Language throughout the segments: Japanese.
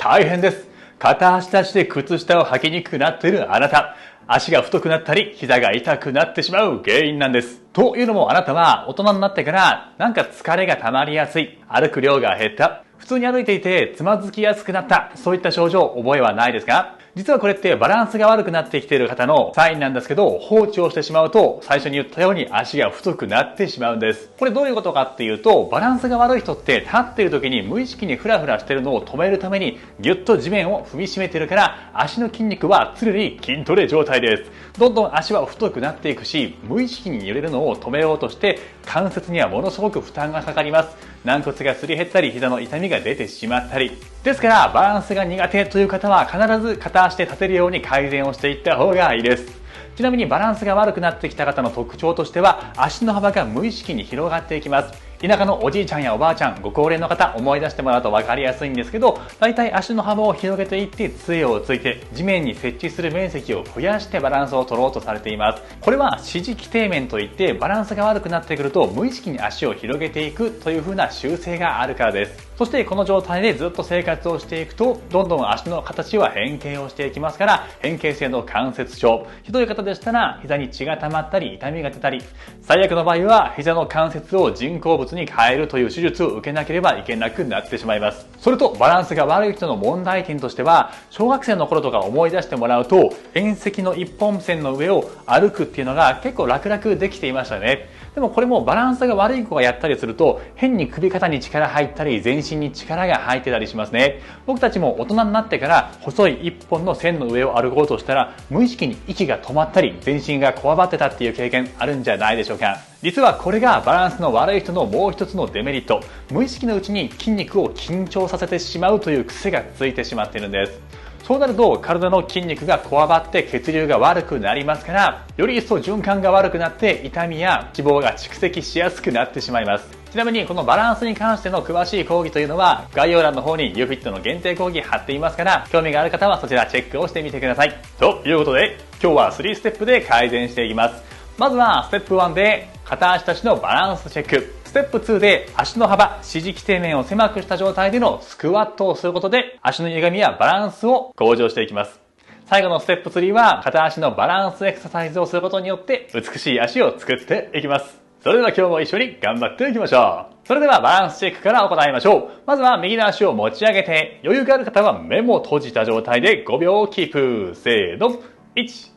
大変です。片足立ちで靴下を履きにくくなっているあなた。足が太くなったり、膝が痛くなってしまう原因なんです。というのもあなたは大人になってからなんか疲れが溜まりやすい、歩く量が減った、普通に歩いていてつまずきやすくなった、そういった症状覚えはないですか？実はこれってバランスが悪くなってきている方のサインなんですけど、放置をしてしまうと最初に言ったように足が太くなってしまうんです。これどういうことかっていうと、バランスが悪い人って立っている時に無意識にフラフラしているのを止めるためにギュッと地面を踏みしめているから、足の筋肉は常に筋トレ状態です。どんどん足は太くなっていくし、無意識に揺れるのを止めようとして関節にはものすごく負担がかかります。軟骨がすり減ったり、膝の痛みが出てしまったり。ですからバランスが苦手という方は必ず片足で立てるように改善をしていった方がいいです。ちなみにバランスが悪くなってきた方の特徴としては、足の幅が無意識に広がっていきます。田舎のおじいちゃんやおばあちゃん、ご高齢の方思い出してもらうと分かりやすいんですけど、だいたい足の幅を広げていって杖をついて地面に設置する面積を増やしてバランスを取ろうとされています。これは支持基底面といって、バランスが悪くなってくると無意識に足を広げていくという風な習性があるからです。そしてこの状態でずっと生活をしていくと、どんどん足の形は変形をしていきますから、変形性の関節症、ひどい方でしたら膝に血が溜まったり痛みが出たり、最悪の場合は膝の関節を人工物に変えるという手術を受けなければいけなくなってしまいます。それとバランスが悪い人の問題点としては、小学生の頃とか思い出してもらうと、縁石の一本線の上を歩くっていうのが結構楽々できていましたね。でもこれもバランスが悪い子がやったりすると、変に首肩に力入ったり全身に力が入ってたりしますね。僕たちも大人になってから細い一本の線の上を歩こうとしたら、無意識に息が止まったり全身がこわばってたっていう経験あるんじゃないでしょうか。実はこれがバランスの悪い人のもう一つのデメリット、無意識のうちに筋肉を緊張させてしまうという癖がついてしまっているんです。そうなると体の筋肉がこわばって血流が悪くなりますから、より一層循環が悪くなって痛みや脂肪が蓄積しやすくなってしまいます。ちなみにこのバランスに関しての詳しい講義というのは概要欄の方に YouFit の限定講義貼っていますから、興味がある方はそちらチェックをしてみてください。ということで今日は3ステップで改善していきます。まずはステップ1で片足立ちのバランスチェック。ステップ2で足の幅、支持基底面を狭くした状態でのスクワットをすることで足の歪みやバランスを向上していきます。最後のステップ3は片足のバランスエクササイズをすることによって美しい足を作っていきます。それでは今日も一緒に頑張っていきましょう。それではバランスチェックから行いましょう。まずは右の足を持ち上げて、余裕がある方は目も閉じた状態で5秒をキープ。せーの。1、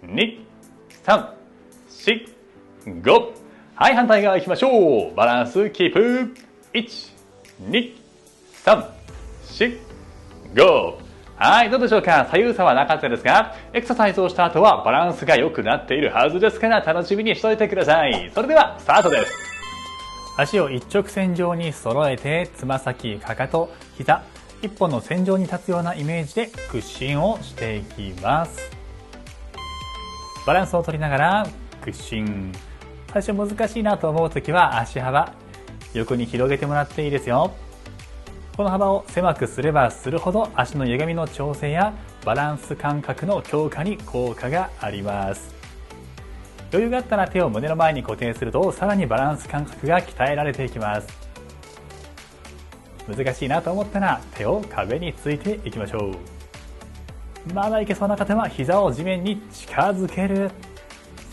2、3、4、5。はい、反対側行きましょう。バランスキープ。1、2、3、4、5。はい、どうでしょうか？左右差はなかったですが、エクササイズをした後はバランスが良くなっているはずですから、楽しみにしておいてください。それではスタートです。足を一直線上に揃えて、つま先、かかと、膝、一本の線上に立つようなイメージで屈伸をしていきます。バランスを取りながら屈伸。最初難しいなと思うときは足幅横に広げてもらっていいですよ。この幅を狭くすればするほど足の歪みの調整やバランス感覚の強化に効果があります。余裕があったら手を胸の前に固定すると、さらにバランス感覚が鍛えられていきます。難しいなと思ったら手を壁についていきましょう。まだいけそうな方は膝を地面に近づける。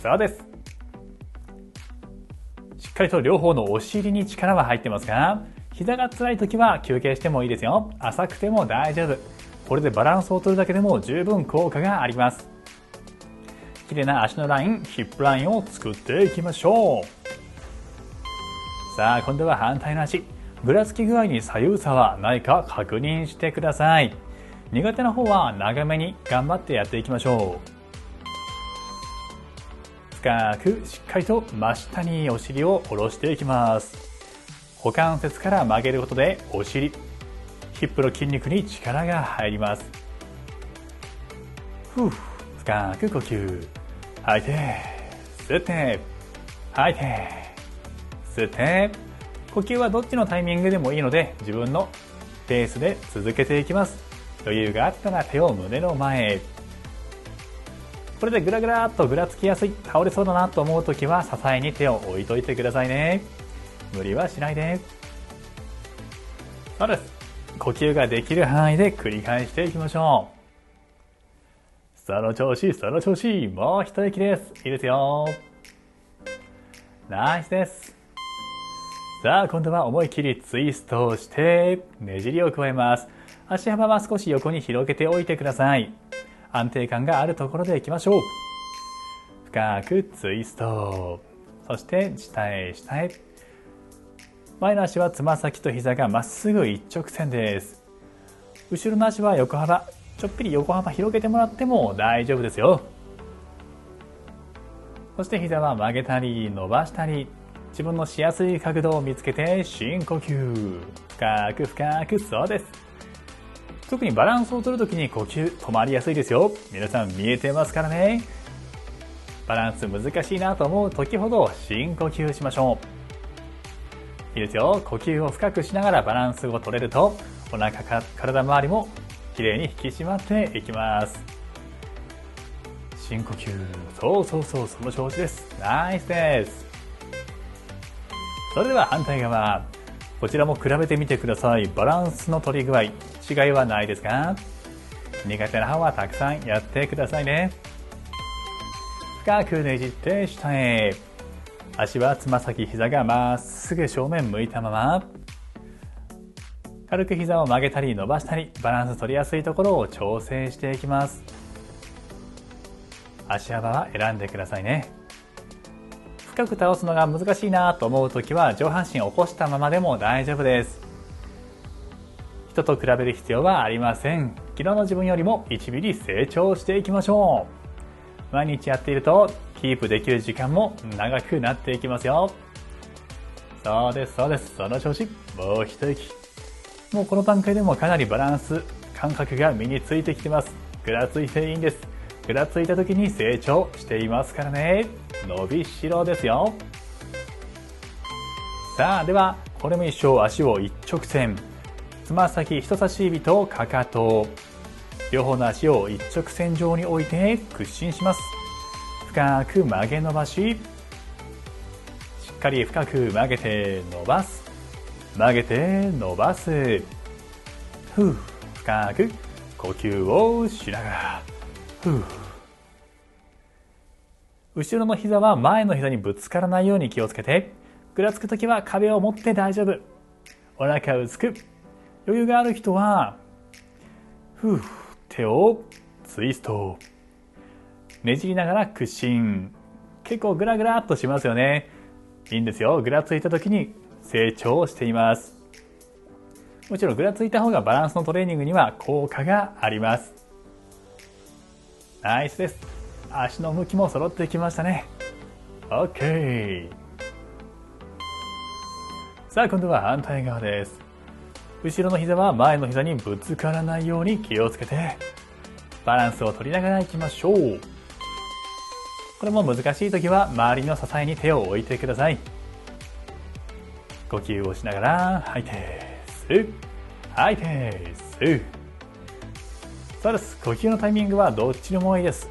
そうです。しっかりと両方のお尻に力は入ってますが、膝が辛い時は休憩してもいいですよ。浅くても大丈夫。これでバランスを取るだけでも十分効果があります。綺麗な足のライン、ヒップラインを作っていきましょう。さあ、今度は反対の足。ぐらつき具合に左右差はないか確認してください。苦手な方は長めに頑張ってやっていきましょう。深くしっかりと真下にお尻を下ろしていきます。股関節から曲げることでお尻、ヒップの筋肉に力が入ります。深く呼吸。吐いて、吸って、吐いて、吸って。呼吸はどっちのタイミングでもいいので、自分のペースで続けていきます。余裕があったら手を胸の前へ。これでグラグラっとぐらつきやすい、倒れそうだなと思うときは支えに手を置いといてくださいね。無理はしないで。そうです。呼吸ができる範囲で繰り返していきましょう。その調子、その調子。もう一息です。いいですよ。ナイスです。さあ、今度は思い切りツイストをしてねじりを加えます。足幅は少し横に広げておいてください。安定感があるところでいきましょう。深くツイスト。そして下へ下へ。前の足はつま先と膝がまっすぐ一直線です。後ろの足は横幅、ちょっぴり横幅広げてもらっても大丈夫ですよ。そして膝は曲げたり伸ばしたり、自分のしやすい角度を見つけて深呼吸。深く深く、そうです。特にバランスを取るときに呼吸止まりやすいですよ。皆さん見えてますからね。バランス難しいなと思う時ほど深呼吸しましょう。いいですよ。呼吸を深くしながらバランスを取れると、お腹から体周りもきれいに引き締まっていきます。深呼吸。そうそうそう、その調子です。ナイスです。それでは反対側。こちらも比べてみてください。バランスの取り具合、違いはないですか？苦手な方はたくさんやってくださいね。深くねじって下へ。足はつま先、膝がまっすぐ正面向いたまま。軽く膝を曲げたり伸ばしたり、バランス取りやすいところを調整していきます。足幅は選んでくださいね。深く倒すのが難しいなと思うときは上半身を起こしたままでも大丈夫です。人と比べる必要はありません。昨日の自分よりも1ミリ成長していきましょう。毎日やっているとキープできる時間も長くなっていきますよ。そうですそうです。その調子。もう一息。もうこの段階でもかなりバランス感覚が身についてきてます。ぐらついていいんです。ぐらついた時に成長していますからね。伸びしろですよ。さあ、ではこれも一緒。足を一直線。つま先、人差し指とかかと、両方の足を一直線上に置いて屈伸します。深く曲げ伸ばし、しっかり深く曲げて伸ばす。曲げて伸ばす。深く呼吸をしながら。後ろの膝は前の膝にぶつからないように気をつけて。ぐらつくときは壁を持って大丈夫。お腹薄く。余裕がある人は手をツイスト。ねじりながら屈伸。結構グラグラっとしますよね。いいんですよ。ぐらついた時に成長しています。もちろんぐらついた方がバランスのトレーニングには効果があります。ナイスです。足の向きも揃ってきましたね。 OK。 さあ今度は反対側です。後ろの膝は前の膝にぶつからないように気をつけてバランスを取りながらいきましょう。これも難しい時は周りの支えに手を置いてください。呼吸をしながら吐いて吸う、吐いて吸う。そうです。呼吸のタイミングはどっちでもいいです。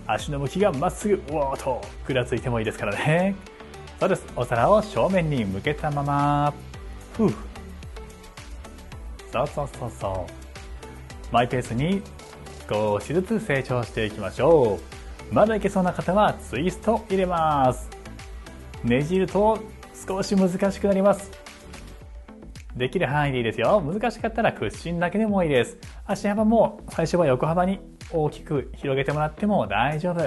足の向きがまっすぐ、おーっとぐらついてもいいですからね。そうです。お皿を正面に向けたまま、そうマイペースに少しずつ成長していきましょう。まだいけそうな方はツイスト入れます。ねじると少し難しくなります。できる範囲でいいですよ。難しかったら屈伸だけでもいいです。足幅も最初は横幅に大きく広げてもらっても大丈夫。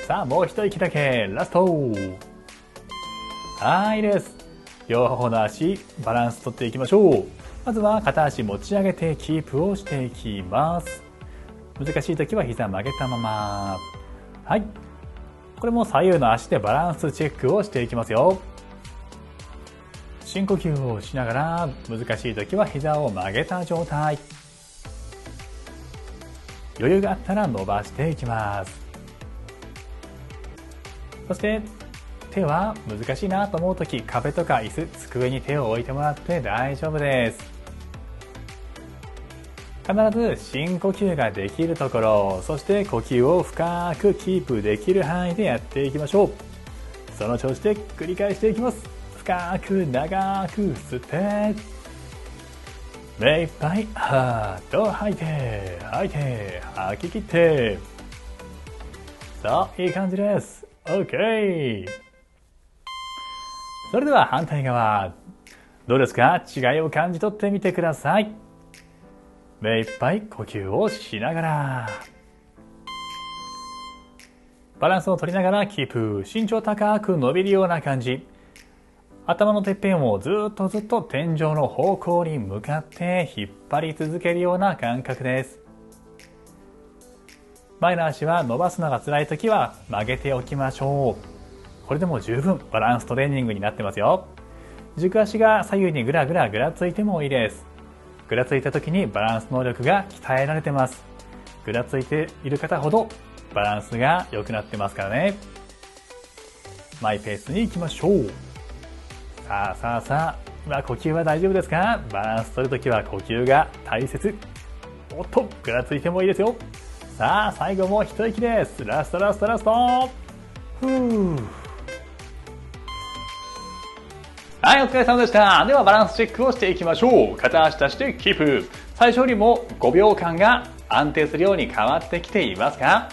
さあもう一息だけ。ラスト。はい、いいです。両方の足バランス取っていきましょう。まずは片足持ち上げてキープをしていきます。難しい時は膝曲げたまま。はい、これも左右の足でバランスチェックをしていきますよ。深呼吸をしながら難しい時は膝を曲げた状態。余裕があったら伸ばしていきます。そして手は難しいなと思うとき、壁とか椅子、机に手を置いてもらって大丈夫です。必ず深呼吸ができるところ、そして呼吸を深くキープできる範囲でやっていきましょう。その調子で繰り返していきます。深く長く吸って目いっぱいはーっと吐いて吐き切って、さあいい感じです。 OK。 それでは反対側どうですか？違いを感じ取ってみてください。目いっぱい呼吸をしながらバランスを取りながらキープ。身長高く伸びるような感じ。頭のてっぺんをずっと天井の方向に向かって引っ張り続けるような感覚です。前の足は伸ばすのが辛い時は曲げておきましょう。これでも十分バランストレーニングになってますよ。軸足が左右にぐらついてもいいです。ぐらついた時にバランス能力が鍛えられてます。ぐらついている方ほどバランスが良くなってますからね。マイペースに行きましょう。さあ今呼吸は大丈夫ですか？バランス取るときは呼吸が大切。おっとぐらついてもいいですよ。さあ最後も一息です。ラストふー。はい、お疲れ様でした。ではバランスチェックをしていきましょう。片足出してキープ。最初よりも5秒間が安定するように変わってきていますか？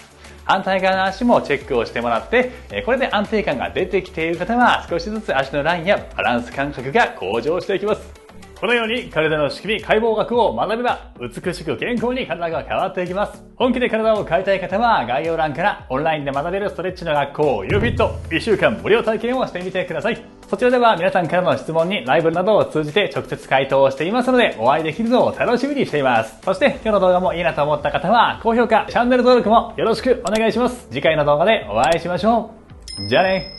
反対側の足もチェックをしてもらって、これで安定感が出てきている方は少しずつ足のラインやバランス感覚が向上していきます。このように体の仕組み、解剖学を学べば美しく健康に体が変わっていきます。本気で体を変えたい方は概要欄からオンラインで学べるストレッチの学校 YouFit 1週間無料体験をしてみてください。そちらでは皆さんからの質問にライブなどを通じて直接回答をしていますので、お会いできるのを楽しみにしています。そして今日の動画もいいなと思った方は高評価、チャンネル登録もよろしくお願いします。次回の動画でお会いしましょう。じゃあね。